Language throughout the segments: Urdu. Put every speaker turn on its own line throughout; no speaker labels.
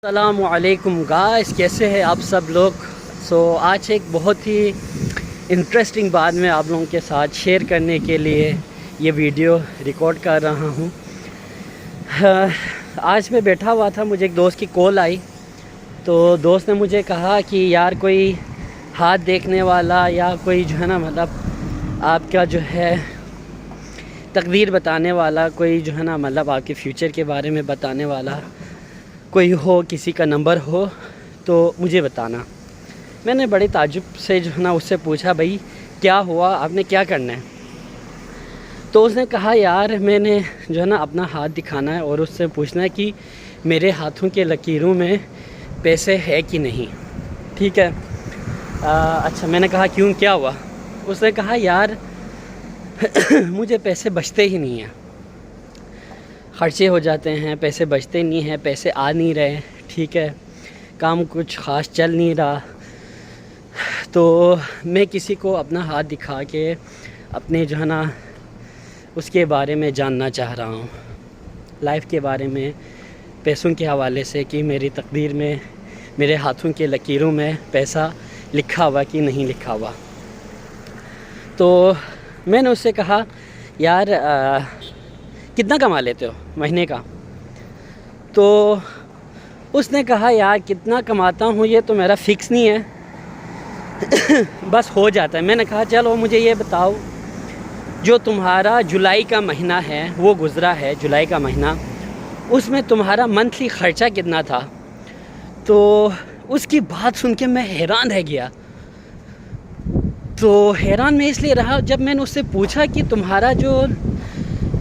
السلام علیکم گائس، کیسے ہیں آپ سب لوگ؟ آج ایک بہت ہی انٹرسٹنگ بات میں آپ لوگوں کے ساتھ شیئر کرنے کے لیے یہ ویڈیو ریکارڈ کر رہا ہوں۔ آج میں بیٹھا ہوا تھا، مجھے ایک دوست کی کال آئی، تو دوست نے مجھے کہا کہ یار کوئی ہاتھ دیکھنے والا یا کوئی جو ہے نا مطلب آپ کا جو ہے تقدیر بتانے والا، کوئی جو ہے نا مطلب آپ کے فیوچر کے بارے میں بتانے والا کوئی ہو، کسی کا نمبر ہو تو مجھے بتانا۔ میں نے بڑے تعجب سے جو ہے نا اس سے پوچھا، بھائی کیا ہوا، آپ نے کیا کرنا ہے؟ تو اس نے کہا یار میں نے جو ہے نا اپنا ہاتھ دکھانا ہے اور اس سے پوچھنا ہے کہ میرے ہاتھوں کے لکیروں میں پیسے ہے کہ نہیں۔ ٹھیک ہے، اچھا میں نے کہا کیوں، کیا ہوا؟ اس نے کہا یار مجھے پیسے بچتے ہی نہیں ہیں، خرچے ہو جاتے ہیں، پیسے بچتے نہیں ہیں، پیسے آ نہیں رہے، ٹھیک ہے، کام کچھ خاص چل نہیں رہا، تو میں کسی کو اپنا ہاتھ دکھا کے اپنے جو ہے نا اس کے بارے میں جاننا چاہ رہا ہوں، لائف کے بارے میں، پیسوں کے حوالے سے، کہ میری تقدیر میں میرے ہاتھوں کے لکیروں میں پیسہ لکھا ہوا کہ نہیں لکھا ہوا۔ تو میں نے اس سے کہا یار کتنا کما لیتے ہو مہینے کا؟ تو اس نے کہا یار کتنا کماتا ہوں یہ تو میرا فکس نہیں ہے، بس ہو جاتا ہے۔ میں نے کہا چلو مجھے یہ بتاؤ، جو تمہارا جولائی کا مہینہ ہے وہ گزرا ہے، جولائی کا مہینہ، اس میں تمہارا منتھلی خرچہ کتنا تھا؟ تو اس کی بات سن کے میں حیران رہ گیا۔ تو حیران میں اس لیے رہا جب میں نے اس سے پوچھا کہ تمہارا جو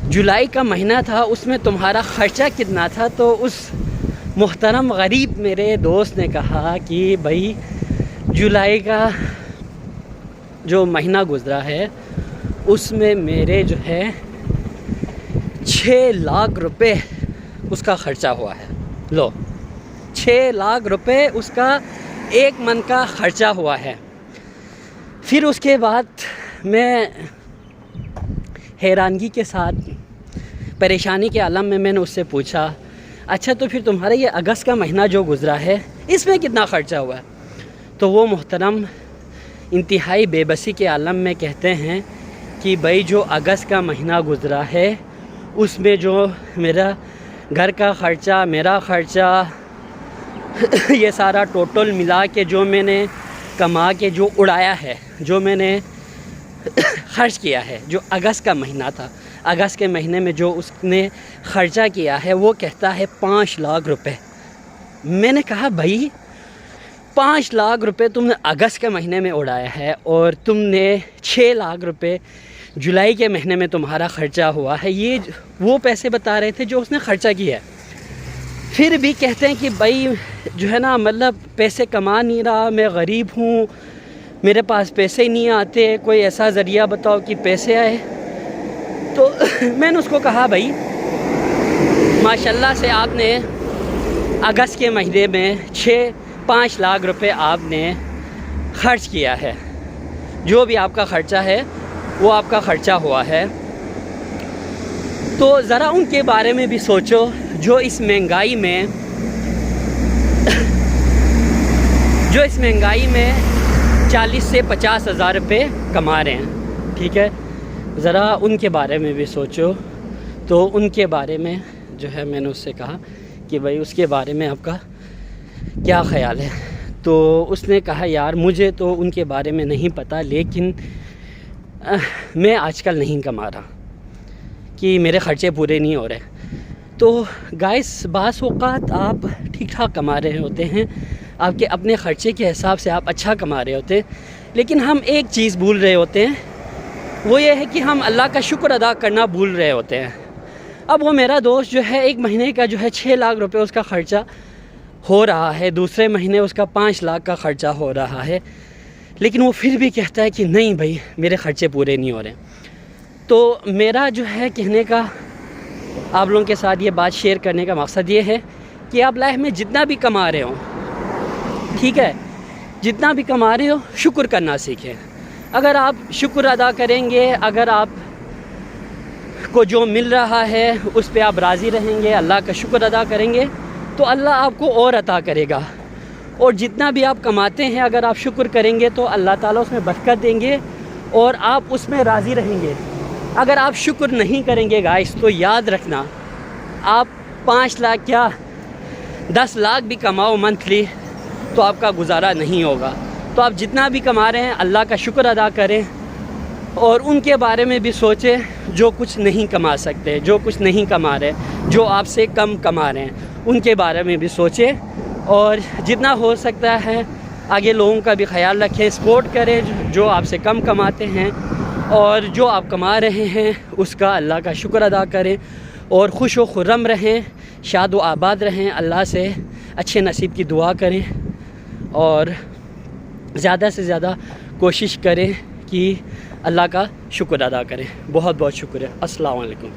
جولائی کا مہینہ تھا اس میں تمہارا خرچہ کتنا تھا، تو اس محترم غریب میرے دوست نے کہا کہ بھائی جولائی کا جو مہینہ گزرا ہے اس میں میرے جو ہے 6 لاکھ روپے اس کا خرچہ ہوا ہے۔ لو، 6 لاکھ روپے اس کا ایک منتھ کا خرچہ ہوا ہے۔ پھر اس کے بعد میں حیرانگی کے ساتھ، پریشانی کے عالم میں نے اس سے پوچھا اچھا تو پھر تمہارا یہ اگست کا مہینہ جو گزرا ہے اس میں کتنا خرچہ ہوا ہے؟ تو وہ محترم انتہائی بے بسی کے عالم میں کہتے ہیں کہ بھائی جو اگست کا مہینہ گزرا ہے اس میں جو میرا گھر کا خرچہ، میرا خرچہ، یہ سارا ٹوٹل ملا کے جو میں نے کما کے جو اڑایا ہے، جو میں نے خرچ کیا ہے، جو اگست کا مہینہ تھا، اگست کے مہینے میں جو اس نے خرچہ کیا ہے وہ کہتا ہے 5 لاکھ روپے۔ میں نے کہا بھائی 5 لاکھ روپے تم نے اگست کے مہینے میں اڑایا ہے اور تم نے 6 لاکھ روپے جولائی کے مہینے میں تمہارا خرچہ ہوا ہے، یہ وہ پیسے بتا رہے تھے جو اس نے خرچہ کیا ہے۔ پھر بھی کہتے ہیں کہ بھائی جو ہے نا مطلب پیسے کما نہیں رہا، میں غریب ہوں، میرے پاس پیسے نہیں آتے، کوئی ایسا ذریعہ بتاؤ کہ پیسے آئے۔ تو میں نے اس کو کہا بھائی ماشاءاللہ سے آپ نے اگست کے مہینے میں 5 لاکھ روپے آپ نے خرچ کیا ہے، جو بھی آپ کا خرچہ ہے وہ آپ کا خرچہ ہوا ہے، تو ذرا ان کے بارے میں بھی سوچو جو اس مہنگائی میں 40 سے 50 ہزار روپے کما رہے ہیں، ٹھیک ہے، ذرا ان کے بارے میں بھی سوچو۔ تو ان کے بارے میں جو ہے میں نے اس سے کہا کہ بھائی اس کے بارے میں آپ کا کیا خیال ہے؟ تو اس نے کہا یار مجھے تو ان کے بارے میں نہیں پتہ، لیکن میں آج کل نہیں کما رہا کہ میرے خرچے پورے نہیں ہو رہے۔ تو گائس بعض اوقات آپ ٹھیک ٹھاک کما رہے ہوتے ہیں، آپ کے اپنے خرچے کے حساب سے آپ اچھا کما رہے ہوتے ہیں، لیکن ہم ایک چیز بھول رہے ہوتے ہیں، وہ یہ ہے کہ ہم اللہ کا شکر ادا کرنا بھول رہے ہوتے ہیں۔ اب وہ میرا دوست جو ہے ایک مہینے کا جو ہے 6 لاکھ روپے اس کا خرچہ ہو رہا ہے، دوسرے مہینے اس کا 5 لاکھ کا خرچہ ہو رہا ہے، لیکن وہ پھر بھی کہتا ہے کہ نہیں بھائی میرے خرچے پورے نہیں ہو رہے۔ تو میرا جو ہے کہنے کا، آپ لوگوں کے ساتھ یہ بات شیئر کرنے کا مقصد یہ ہے کہ آپ لائف میں جتنا بھی کما رہے ہو، ٹھیک ہے، جتنا بھی کما رہے ہو شکر کرنا سیکھیں۔ اگر آپ شکر ادا کریں گے، اگر آپ کو جو مل رہا ہے اس پہ آپ راضی رہیں گے، اللہ کا شکر ادا کریں گے، تو اللہ آپ کو اور عطا کرے گا. اور جتنا بھی آپ کماتے ہیں اگر آپ شکر کریں گے تو اللہ تعالیٰ اس میں برکت دیں گے اور آپ اس میں راضی رہیں گے. اگر آپ شکر نہیں کریں گے گائس تو یاد رکھنا آپ 5 لاکھ کیا 10 لاکھ بھی کماؤ منتھلی تو آپ کا گزارا نہیں ہوگا. تو آپ جتنا بھی کما رہے ہیں اللہ کا شکر ادا کریں اور ان کے بارے میں بھی سوچیں جو کچھ نہیں کما سکتے, جو کچھ نہیں کما رہے, جو آپ سے کم کما رہے ہیں, ان کے بارے میں بھی سوچیں اور جتنا ہو سکتا ہے آگے لوگوں کا بھی خیال رکھیں, سپورٹ کریں جو آپ سے کم کماتے ہیں, اور جو آپ کما رہے ہیں اس کا اللہ کا شکر ادا کریں اور خوش و خرم رہیں, شاد و آباد رہیں, اللہ سے اچھے نصیب کی دعا کریں اور زیادہ سے زیادہ کوشش کریں کہ اللہ کا شکر ادا کریں. بہت بہت شکریہ. السلام علیکم.